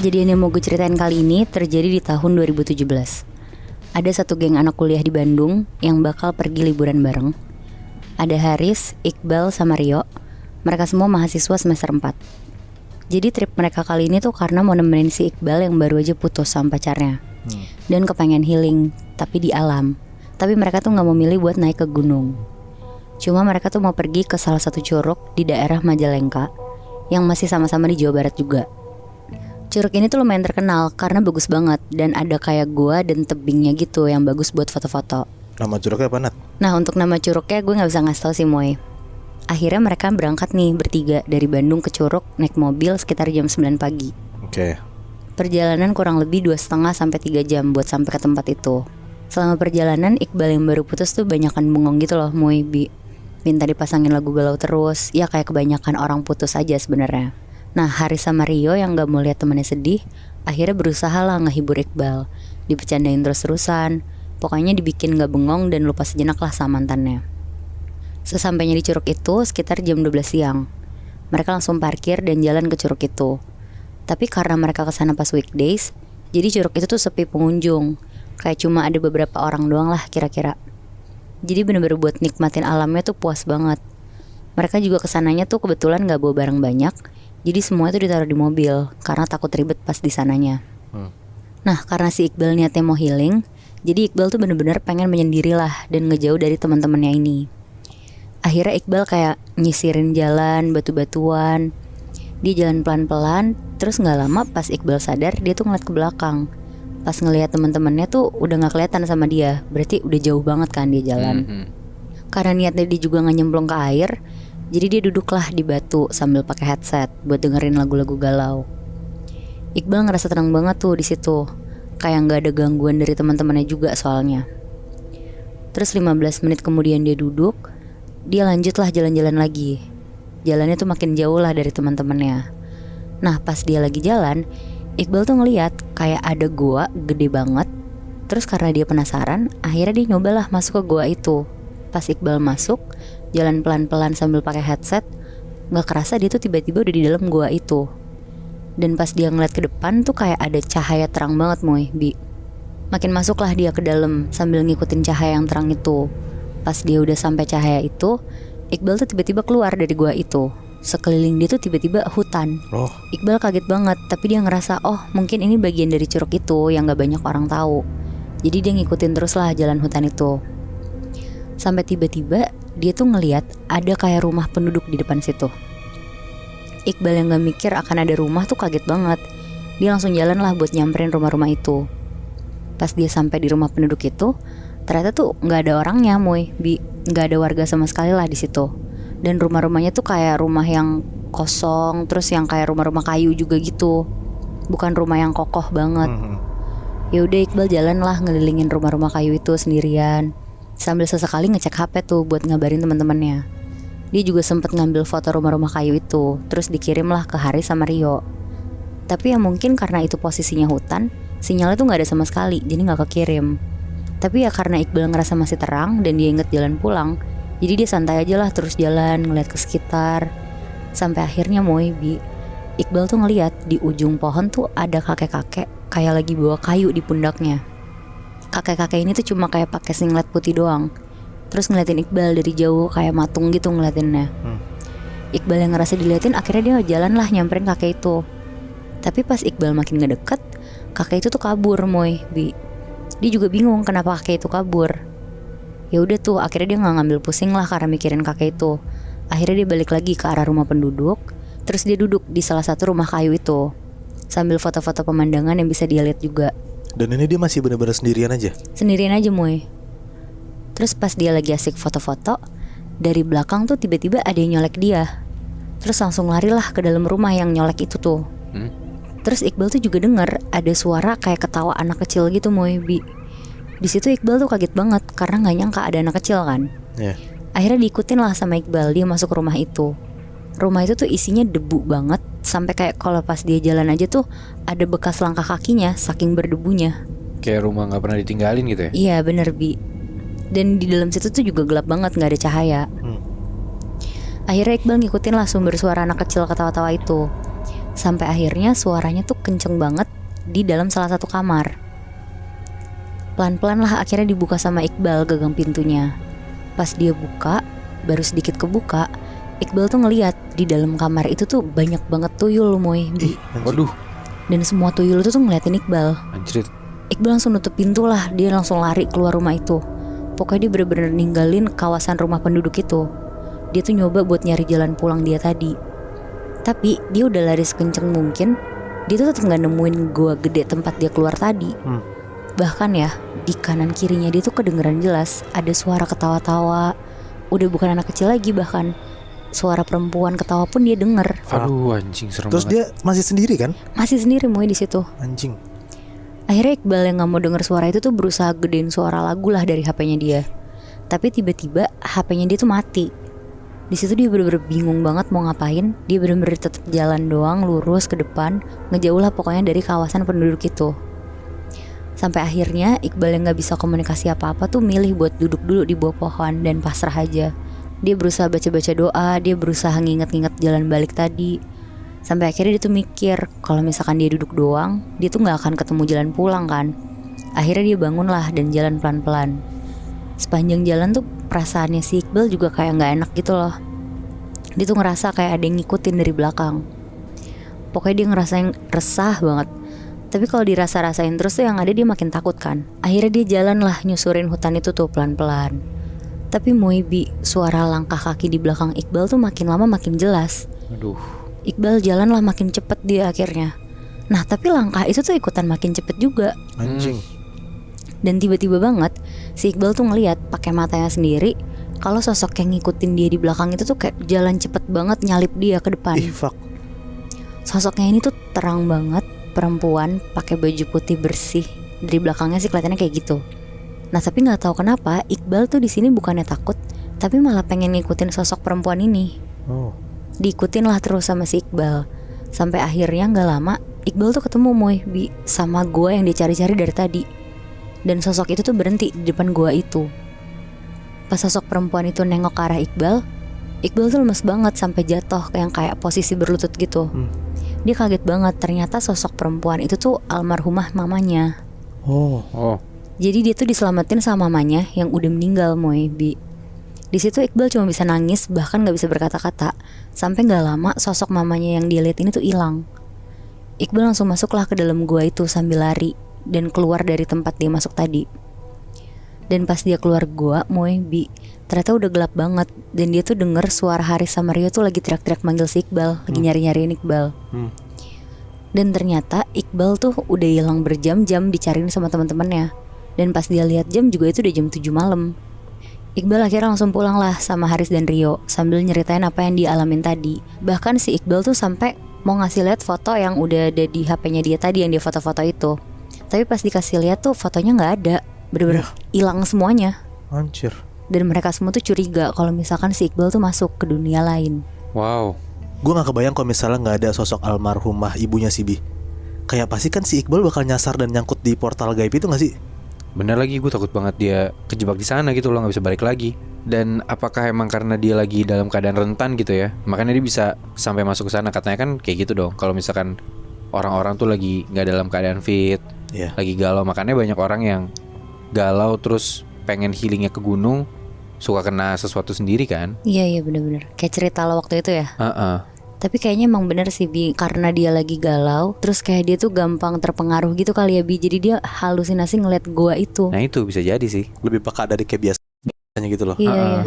Kejadian yang mau gue ceritain kali ini terjadi di tahun 2017. Ada satu geng anak kuliah di Bandung yang bakal pergi liburan bareng. Ada Haris, Iqbal, sama Rio. Mereka semua mahasiswa semester 4. Jadi trip mereka kali ini tuh karena mau nemenin si Iqbal yang baru aja putus sama pacarnya. Dan kepengen healing, tapi di alam. Tapi mereka tuh gak mau milih buat naik ke gunung. Cuma mereka tuh mau pergi ke salah satu curug di daerah Majalengka, yang masih sama-sama di Jawa Barat juga. Curug ini tuh lumayan terkenal karena bagus banget dan ada kayak gua dan tebingnya gitu yang bagus buat foto-foto. Nama curugnya apa, Nat? Nah, untuk nama curugnya gue gak bisa ngasih tau sih, Moy. Akhirnya mereka berangkat nih bertiga dari Bandung ke Curug naik mobil sekitar jam 9 pagi. Oke. Perjalanan kurang lebih 2,5 sampai 3 jam buat sampai ke tempat itu. Selama perjalanan Iqbal yang baru putus tuh banyakan bengong gitu loh, Moy. Minta dipasangin lagu galau terus. Ya kayak kebanyakan orang putus aja sebenarnya. Nah, Haris sama Rio yang gak mau lihat temannya sedih, akhirnya berusaha lah ngehibur Iqbal. Dipecandain terus-terusan, pokoknya dibikin gak bengong dan lupa sejenak lah sama mantannya. Sesampainya di curug itu sekitar jam 12 siang. Mereka langsung parkir dan jalan ke curug itu. Tapi karena mereka kesana pas weekdays, jadi curug itu tuh sepi pengunjung. Kayak cuma ada beberapa orang doang lah kira-kira. Jadi bener-bener buat nikmatin alamnya tuh puas banget. Mereka juga kesananya tuh kebetulan gak bawa barang banyak. Jadi semua itu ditaruh di mobil karena takut ribet pas di sananya. Nah, karena si Iqbal niatnya mau healing, jadi Iqbal tuh bener-bener pengen menyendiri lah dan ngejauh dari teman-temannya ini. Akhirnya Iqbal kayak nyisirin jalan, batu-batuan. Dia jalan pelan-pelan, terus gak lama pas Iqbal sadar dia tuh ngeliat ke belakang. Pas ngeliat teman-temannya tuh udah gak kelihatan sama dia, berarti udah jauh banget kan dia jalan. Karena niatnya dia juga gak nyemplung ke air, jadi dia duduklah di batu sambil pakai headset buat dengerin lagu-lagu galau. Iqbal ngerasa tenang banget tuh di situ, kayak nggak ada gangguan dari teman-temannya juga soalnya. Terus 15 menit kemudian dia duduk, dia lanjutlah jalan-jalan lagi. Jalannya tuh makin jauh lah dari teman-temannya. Nah, pas dia lagi jalan, Iqbal tuh ngeliat kayak ada goa gede banget. Terus karena dia penasaran, akhirnya dia nyobalah masuk ke goa itu. Pas Iqbal masuk, jalan pelan-pelan sambil pakai headset, gak kerasa dia tuh tiba-tiba udah di dalam gua itu. Dan pas dia ngeliat ke depan tuh kayak ada cahaya terang banget, Moy. Makin masuklah dia ke dalam sambil ngikutin cahaya yang terang itu. Pas dia udah sampai cahaya itu, Iqbal tuh tiba-tiba keluar dari gua itu. Sekeliling dia tuh tiba-tiba hutan. Iqbal kaget banget, tapi dia ngerasa mungkin ini bagian dari curug itu yang gak banyak orang tahu. Jadi dia ngikutin terus lah jalan hutan itu. Sampai tiba-tiba dia tuh ngeliat ada kayak rumah penduduk di depan situ. Iqbal yang gak mikir akan ada rumah tuh kaget banget. Dia langsung jalan lah buat nyamperin rumah-rumah itu. Pas dia sampai di rumah penduduk itu, ternyata tuh gak ada orangnya, Moy. Gak ada warga sama sekali lah di situ. Dan rumah-rumahnya tuh kayak rumah yang kosong, terus yang kayak rumah-rumah kayu juga gitu. Bukan rumah yang kokoh banget. Ya udah Iqbal jalan lah ngelilingin rumah-rumah kayu itu sendirian, sambil sesekali ngecek HP tuh buat ngabarin teman-temannya. Dia juga sempet ngambil foto rumah-rumah kayu itu, terus dikirim lah ke Haris sama Rio. Tapi ya mungkin karena itu posisinya hutan, sinyalnya tuh gak ada sama sekali, jadi gak kekirim. Tapi ya karena Iqbal ngerasa masih terang dan dia inget jalan pulang, jadi dia santai aja lah terus jalan ngeliat ke sekitar. Sampai akhirnya Iqbal tuh ngeliat di ujung pohon tuh ada kakek-kakek kayak lagi bawa kayu di pundaknya. Kakek-kakek ini tuh cuma kayak pakai singlet putih doang. Terus ngeliatin Iqbal dari jauh kayak matung gitu ngeliatinnya. Iqbal yang ngerasa diliatin, akhirnya dia jalan lah nyamperin kakek itu. Tapi pas Iqbal makin ngedeket, kakek itu tuh kabur, Moy. Dia juga bingung kenapa kakek itu kabur. Ya udah tuh akhirnya dia gak ngambil pusing lah karena mikirin kakek itu. Akhirnya dia balik lagi ke arah rumah penduduk. Terus dia duduk di salah satu rumah kayu itu sambil foto-foto pemandangan yang bisa dia lihat juga. Dan ini dia masih benar-benar sendirian aja? Sendirian aja, Moy. Terus pas dia lagi asik foto-foto, dari belakang tuh tiba-tiba ada yang nyolek dia. Terus langsung larilah ke dalam rumah yang nyolek itu tuh. Terus Iqbal tuh juga denger ada suara kayak ketawa anak kecil gitu, Moy. Di situ Iqbal tuh kaget banget karena gak nyangka ada anak kecil kan. Akhirnya diikutin lah sama Iqbal, dia masuk ke rumah itu. Rumah itu tuh isinya debu banget, sampai kayak kalau pas dia jalan aja tuh ada bekas langkah kakinya saking berdebunya. Kayak rumah gak pernah ditinggalin gitu ya? Iya bener, Dan di dalam situ tuh juga gelap banget, gak ada cahaya. Akhirnya Iqbal ngikutin lah sumber suara anak kecil ketawa-tawa itu. Sampai akhirnya suaranya tuh kenceng banget di dalam salah satu kamar. Pelan-pelan lah akhirnya dibuka sama Iqbal gagang pintunya. Pas dia buka, baru sedikit kebuka, Iqbal tuh ngeliat di dalam kamar itu tuh banyak banget tuyul, Moy. Ih, Waduh, Dan semua tuyul itu tuh ngeliatin Iqbal. anjir. Iqbal langsung nutup pintu lah, dia langsung lari keluar rumah itu. Pokoknya dia bener-bener ninggalin kawasan rumah penduduk itu. Dia tuh nyoba buat nyari jalan pulang dia tadi. Tapi dia udah lari sekenceng mungkin, dia tuh tetap gak nemuin gua gede tempat dia keluar tadi. Bahkan ya, di kanan kirinya dia tuh kedengeran jelas ada suara ketawa-tawa. Udah bukan anak kecil lagi, bahkan suara perempuan ketawa pun dia denger. Aduh, anjing serem Terus banget. dia masih sendiri kan? Masih sendiri Moy di situ. Anjing. Akhirnya Iqbal yang gak mau denger suara itu tuh berusaha gedein suara lagu lah dari HP-nya dia. Tapi tiba-tiba HP-nya dia tuh mati. Di situ dia bener-bener bingung banget mau ngapain. Dia bener-bener tetap jalan doang, lurus ke depan, ngejauh lah pokoknya dari kawasan penduduk itu. Sampai akhirnya Iqbal yang gak bisa komunikasi apa-apa tuh milih buat duduk dulu di bawah pohon dan pasrah aja. Dia berusaha baca-baca doa, dia berusaha nginget-nginget jalan balik tadi. Sampai akhirnya dia tuh mikir kalau misalkan dia duduk doang, dia tuh gak akan ketemu jalan pulang kan. Akhirnya dia bangun lah dan jalan pelan-pelan. Sepanjang jalan tuh perasaannya si Iqbal juga kayak gak enak gitu loh. Dia tuh ngerasa kayak ada yang ngikutin dari belakang. Pokoknya dia ngerasain resah banget. Tapi kalau dirasa-rasain terus tuh yang ada dia makin takut kan. Akhirnya dia jalan lah nyusurin hutan itu tuh pelan-pelan. Tapi Moibi, suara langkah kaki di belakang Iqbal tuh makin lama makin jelas. Aduh. Iqbal jalan lah makin cepet dia akhirnya. Nah tapi langkah itu tuh ikutan makin cepet juga. Anjing. Dan tiba-tiba banget si Iqbal tuh ngeliat pakai matanya sendiri kalau sosok yang ngikutin dia di belakang itu tuh kayak jalan cepet banget nyalip dia ke depan. Ih, fuck. Sosoknya ini tuh terang banget, perempuan pakai baju putih bersih. Dari belakangnya sih kelihatannya kayak gitu. Nah tapi nggak tahu kenapa Iqbal tuh di sini bukannya takut, tapi malah pengen ngikutin sosok perempuan ini. Oh. Diikutin lah terus sama si Iqbal. Sampai akhirnya gak lama Iqbal tuh ketemu Moibi sama gua yang dia cari-cari dari tadi. Dan sosok itu tuh berhenti di depan gua itu. Pas sosok perempuan itu nengok ke arah Iqbal, Iqbal tuh lemes banget sampai jatuh yang kayak posisi berlutut gitu. Dia kaget banget, ternyata sosok perempuan itu tuh almarhumah mamanya. Oh. Oh, Jadi dia tuh diselamatin sama mamanya yang udah meninggal Moibi. Di situ Iqbal cuma bisa nangis, bahkan gak bisa berkata-kata. Sampai gak lama sosok mamanya yang dia lihat ini tuh hilang. Iqbal langsung masuklah ke dalam gua itu sambil lari dan keluar dari tempat dia masuk tadi. Dan pas dia keluar gua, Moibi, ternyata udah gelap banget. Dan dia tuh denger suara Haris sama Rio tuh lagi teriak-teriak manggil si Iqbal, lagi nyari-nyariin Iqbal. Dan ternyata Iqbal tuh udah hilang berjam-jam dicariin sama teman-temannya. Dan pas dia lihat jam juga itu udah jam 7 malam. Iqbal akhirnya langsung pulang lah sama Haris dan Rio sambil nyeritain apa yang dia alamin tadi. Bahkan si Iqbal tuh sampai mau ngasih lihat foto yang udah ada di HP-nya dia tadi, yang dia foto-foto itu. Tapi pas dikasih lihat tuh fotonya nggak ada, bener-bener hilang semuanya. Anjir. Dan mereka semua tuh curiga kalau misalkan si Iqbal tuh masuk ke dunia lain. wow. Gue gak kebayang kalau misalnya gak ada sosok almarhumah ibunya si Bi. Kayak pasti kan si Iqbal bakal nyasar dan nyangkut di portal gaib itu gak sih? Bener lagi, gue takut banget dia kejebak di sana gitu loh, nggak bisa balik lagi. Dan apakah emang karena dia lagi dalam keadaan rentan gitu ya, makanya dia bisa sampai masuk ke sana? Katanya kan kayak gitu dong. Kalau misalkan orang-orang tuh lagi nggak dalam keadaan fit, Iya. lagi galau, makanya banyak orang yang galau terus pengen healingnya ke gunung, suka kena sesuatu sendiri kan? Iya bener-bener kayak cerita lo waktu itu ya. Tapi kayaknya emang bener sih Bi, karena dia lagi galau, terus kayak dia tuh gampang terpengaruh gitu kali ya Bi. Jadi dia halusinasi ngeliat gua itu. Nah itu bisa jadi sih. Lebih peka dari kayak biasanya gitu loh. Iya.